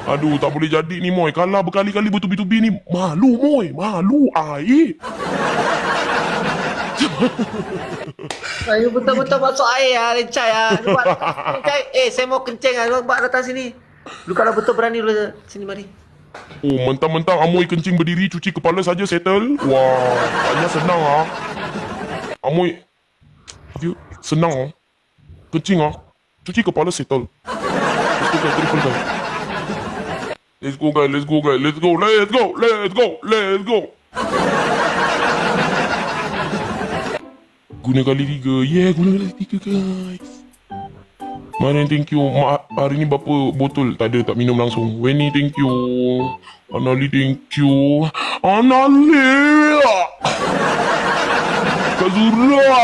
Aduh, tak boleh jadi ni, Moy. Kalah berkali-kali bertubi-tubi ni. Malu, Moy. Malu, air. Saya betul-betul masuk air lah, Lencai lah. Lencai, saya mau kencing lah. Lupa datang sini. Lu kalau betul berani lu sini mari. Oh, mentang-mentang Amoy kencing berdiri, cuci kepala saja settle. Wah, hanya senang ah. Amoy, senang ah. Kencing ah. Cuci kepala settle. Let's go guys, triple guys. Let's go guys, let's go guys, let's go, let's go, let's go, let's go. Guna kali 3. Yeah, guna kali 3 guys. Mana thank you. Hari ni berapa botol? Tak ada, tak minum langsung. Weni thank you. Anali thank you. Anali. Kazura.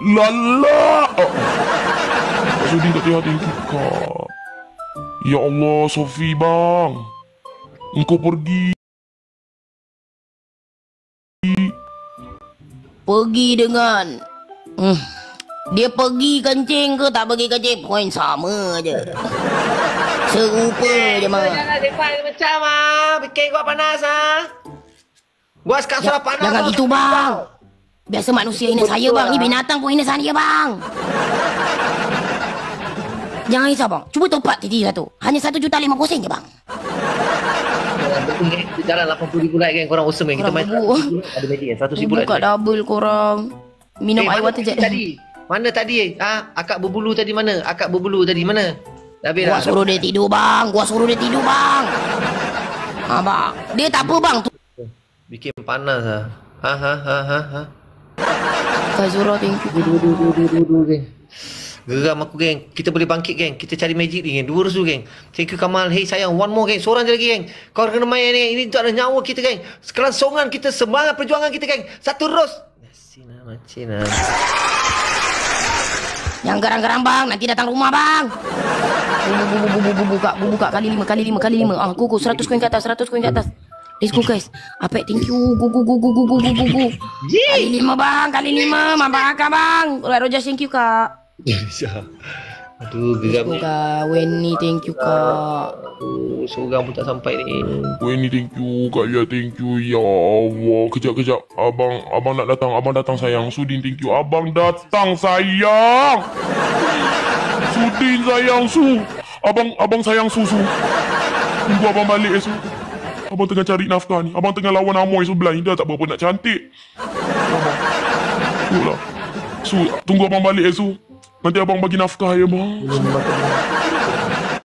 Lala. Kak Sudin tak tengok thank you kak. Ya Allah, Sofi bang. Engkau pergi. Pergi dengan dia pergi kencing ke tak pergi kencing, poin sama je. Serupa je mah. Jangan depan macam bikin gua panas Gua sekarang sudah panas. Jangan gitu bang. Biasa manusia hina saya bang. Ni binatang pun hina saya bang. Jangan risau bang. Cuba topak titi satu. Hanya 1.5 je bang. Jalan 80,000 like kan. Korang awesome kan. Kita main ada magic kan. 100,000 like. Buka double korang. Minum air water jet. Mana tadi? Akak berbulu tadi mana? Akak berbulu tadi mana? Gua suruh dia tidur bang. Gua suruh dia tidur bang. Bang. Dia tak apa bang. Bikin panas Kazura thank you. Geng. Geram aku geng. Kita boleh bangkit geng. Kita cari magic ni geng. 2 resu geng. Thank you Kamal. Hey sayang. One more geng. Seorang je lagi geng. Kau kena main ni. Ini untuk ada nyawa kita geng. Kelangsungan kita. Semangat perjuangan kita geng. 1 ros. Macina. Yang garang-garang bang. Nanti datang rumah bang. Buka. Kali 5. Go. 100 koin ke atas. 100 koin ke atas. Let's go guys. Apek thank you. Go. Kali 5 bang. Kali 5. Mabaka bang. Roja thank you kak. Aduh, geram ni. Weni thank you kak. Seorang pun tak sampai ni. Weni thank you. Kak Lia thank you. Ya Allah. Kejap. Abang nak datang. Abang datang sayang. Sudin thank you. Abang datang sayang. Sudin sayang Su. Abang sayang Susu. Tunggu abang balik Su. Abang tengah cari nafkah ni. Abang tengah lawan Amoy sebelah ni. Dah tak berapa nak cantik. Abang. Tunggulah. Su, tunggu abang balik Su. Nanti abang bagi nafkah ya bang.